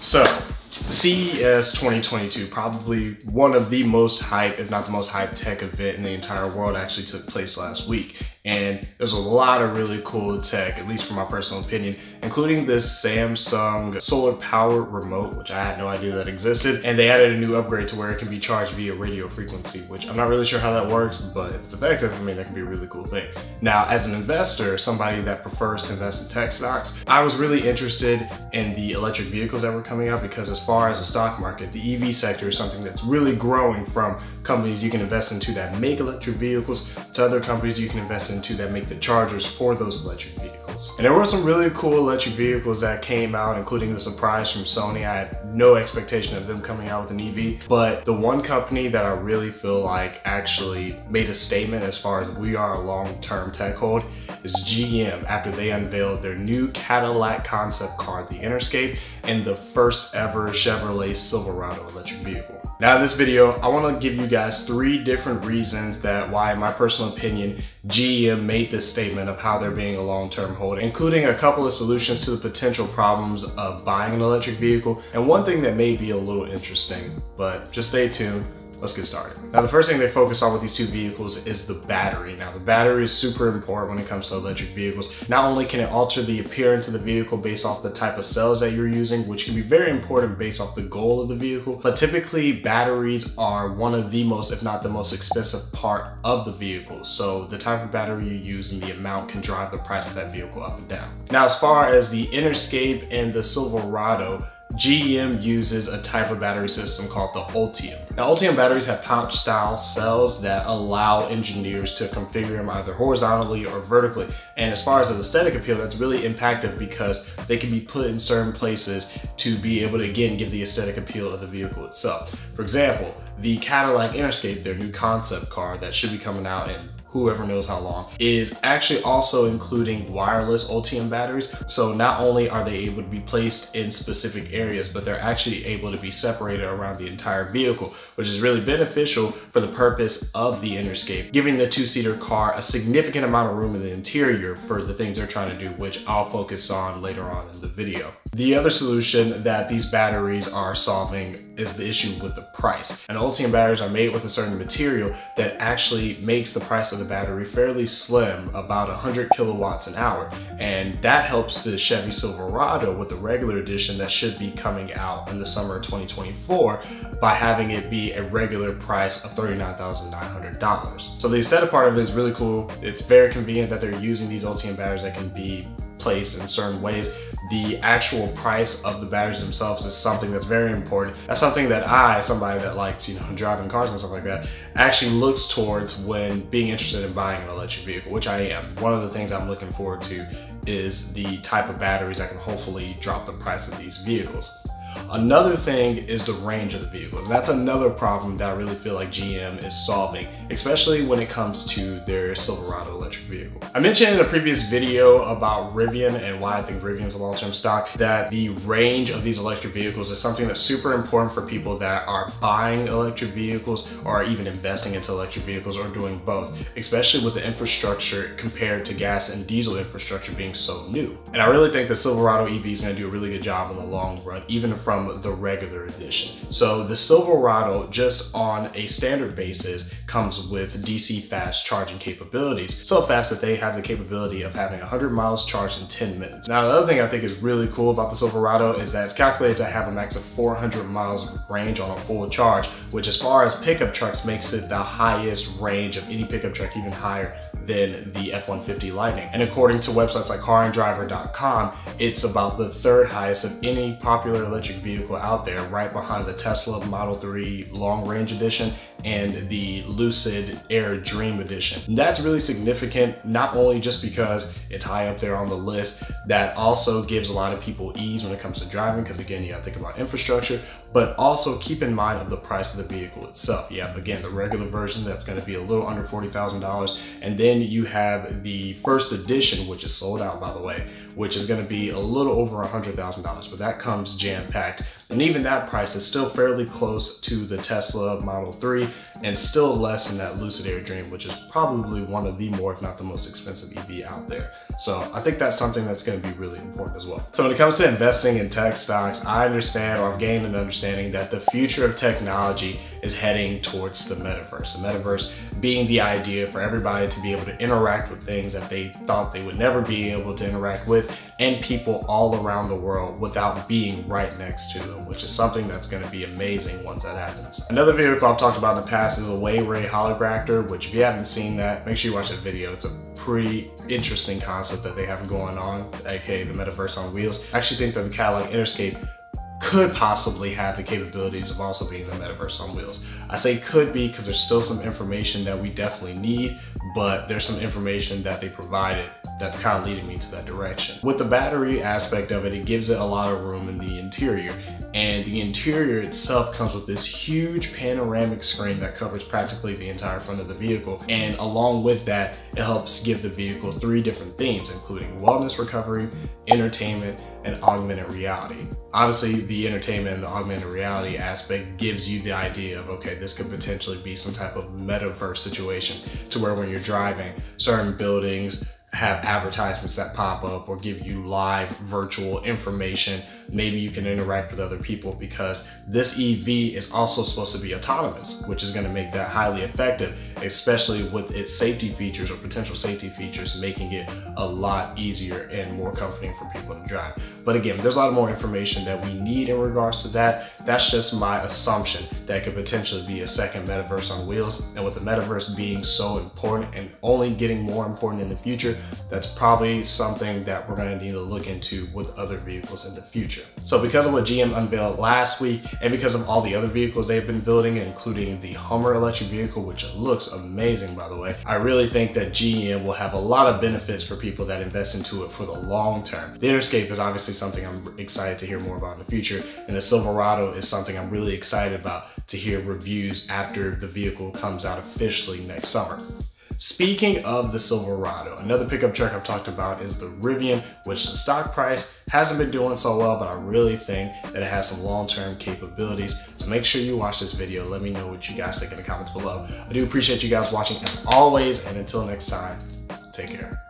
So, CES 2022, probably one of the most hyped, if not the most hyped tech event in the entire world, actually took place last week. And there's a lot of really cool tech, at least from my personal opinion, including this Samsung solar powered remote, which I had no idea that existed. And they added a new upgrade to where it can be charged via radio frequency, which I'm not really sure how that works, but if it's effective, I mean, that can be a really cool thing. Now, as an investor, somebody that prefers to invest in tech stocks, I was really interested in the electric vehicles that were coming out because as far as the stock market, the EV sector is something that's really growing from companies you can invest into that make electric vehicles to other companies you can invest into that make the chargers for those electric vehicles. And there were some really cool electric vehicles that came out, including the surprise from Sony. I had no expectation of them coming out with an EV, but the one company that I really feel like actually made a statement as far as we are a long-term tech hold is GM, after they unveiled their new Cadillac concept car, the Innerscape, and the first ever Chevrolet Silverado electric vehicle. Now in this video, I want to give you guys 3 different reasons that why, in my personal opinion, GM made this statement of how they're being a long-term hold, including a couple of solutions to the potential problems of buying an electric vehicle, and one thing that may be a little interesting, but just stay tuned. Let's get started. Now, the first thing they focus on with these 2 vehicles is the battery. Now, the battery is super important when it comes to electric vehicles. Not only can it alter the appearance of the vehicle based off the type of cells that you're using, which can be very important based off the goal of the vehicle, but typically batteries are one of the most, if not the most expensive part of the vehicle. So the type of battery you use and the amount can drive the price of that vehicle up and down. Now, as far as the Innerscape and the Silverado, GM uses a type of battery system called the Ultium. Now, Ultium batteries have pouch style cells that allow engineers to configure them either horizontally or vertically. And as far as the aesthetic appeal, that's really impactful because they can be put in certain places to be able to, again, give the aesthetic appeal of the vehicle itself. For example, the Cadillac Innerscape, their new concept car that should be coming out in whoever knows how long, is actually also including wireless Ultium batteries. So not only are they able to be placed in specific areas, but they're actually able to be separated around the entire vehicle, which is really beneficial for the purpose of the Innerscape, giving the 2-seater car a significant amount of room in the interior for the things they're trying to do, which I'll focus on later on in the video. The other solution that these batteries are solving is the issue with the price. And Ultium batteries are made with a certain material that actually makes the price of the battery fairly slim, about 100 kilowatts an hour. And that helps the Chevy Silverado with the regular edition that should be coming out in the summer of 2024 by having it be a regular price of $39,900. So the aesthetic part of it is really cool. It's very convenient that they're using these Ultium batteries that can be placed in certain ways. The actual price of the batteries themselves is something that's very important. That's something that somebody that likes, driving cars and stuff like that, actually looks towards when being interested in buying an electric vehicle, which I am. One of the things I'm looking forward to is the type of batteries that can hopefully drop the price of these vehicles. Another thing is the range of the vehicles. That's another problem that I really feel like GM is solving, especially when it comes to their Silverado electric vehicle. I mentioned in a previous video about Rivian and why I think Rivian is a long-term stock, that the range of these electric vehicles is something that's super important for people that are buying electric vehicles or even investing into electric vehicles or doing both, especially with the infrastructure compared to gas and diesel infrastructure being so new. And I really think the Silverado EV is going to do a really good job in the long run, even from the regular edition. So the Silverado, just on a standard basis, comes with DC fast charging capabilities. So fast that they have the capability of having 100 miles charged in 10 minutes. Now, the other thing I think is really cool about the Silverado is that it's calculated to have a max of 400 miles of range on a full charge, which as far as pickup trucks makes it the highest range of any pickup truck, even higher than the F-150 Lightning. And according to websites like carandriver.com, it's about the 3rd highest of any popular electric vehicle out there, right behind the Tesla Model 3 Long Range Edition and the Lucid Air Dream Edition. And that's really significant, not only just because it's high up there on the list, that also gives a lot of people ease when it comes to driving, because again, you gotta think about infrastructure, but also keep in mind of the price of the vehicle itself. You have, again, the regular version that's gonna be a little under $40,000, and then you have the first edition, which is sold out, by the way, which is gonna be a little over $100,000, but that comes jam-packed. And even that price is still fairly close to the Tesla Model 3 and still less than that Lucid Air Dream, which is probably one of the more, if not the most expensive EV out there. So I think that's something that's going to be really important as well. So when it comes to investing in tech stocks, I understand, or I've gained an understanding, that the future of technology is heading towards the metaverse. The metaverse being the idea for everybody to be able to interact with things that they thought they would never be able to interact with, and people all around the world without being right next to them, which is something that's going to be amazing once that happens. Another vehicle I've talked about in the past is a Way-Ray Hologractor, which if you haven't seen that, make sure you watch that video. It's a pretty interesting concept that they have going on, aka the metaverse on wheels. I actually think that the Cadillac Innerscape could possibly have the capabilities of also being the metaverse on wheels. I say could be because there's still some information that we definitely need, but there's some information that they provided that's kind of leading me to that direction. With the battery aspect of it, it gives it a lot of room in the interior. And the interior itself comes with this huge panoramic screen that covers practically the entire front of the vehicle. And along with that, it helps give the vehicle 3 different themes, including wellness recovery, entertainment, and augmented reality. Obviously, the entertainment and the augmented reality aspect gives you the idea of, okay, this could potentially be some type of metaverse situation to where when you're driving, certain buildings have advertisements that pop up or give you live virtual information. Maybe you can interact with other people, because this EV is also supposed to be autonomous, which is going to make that highly effective, especially with its safety features or potential safety features, making it a lot easier and more comforting for people to drive. But again, there's a lot more information that we need in regards to that. That's just my assumption that could potentially be a second metaverse on wheels. And with the metaverse being so important and only getting more important in the future, that's probably something that we're going to need to look into with other vehicles in the future. So because of what GM unveiled last week, and because of all the other vehicles they've been building, including the Hummer electric vehicle, which looks amazing by the way, I really think that GM will have a lot of benefits for people that invest into it for the long term. The Innerscape is obviously something I'm excited to hear more about in the future, and the Silverado is something I'm really excited about to hear reviews after the vehicle comes out officially next summer. Speaking of the Silverado, another pickup truck I've talked about is the Rivian, which the stock price hasn't been doing so well, but I really think that it has some long-term capabilities. So make sure you watch this video. Let me know what you guys think in the comments below. I do appreciate you guys watching as always, and until next time, take care.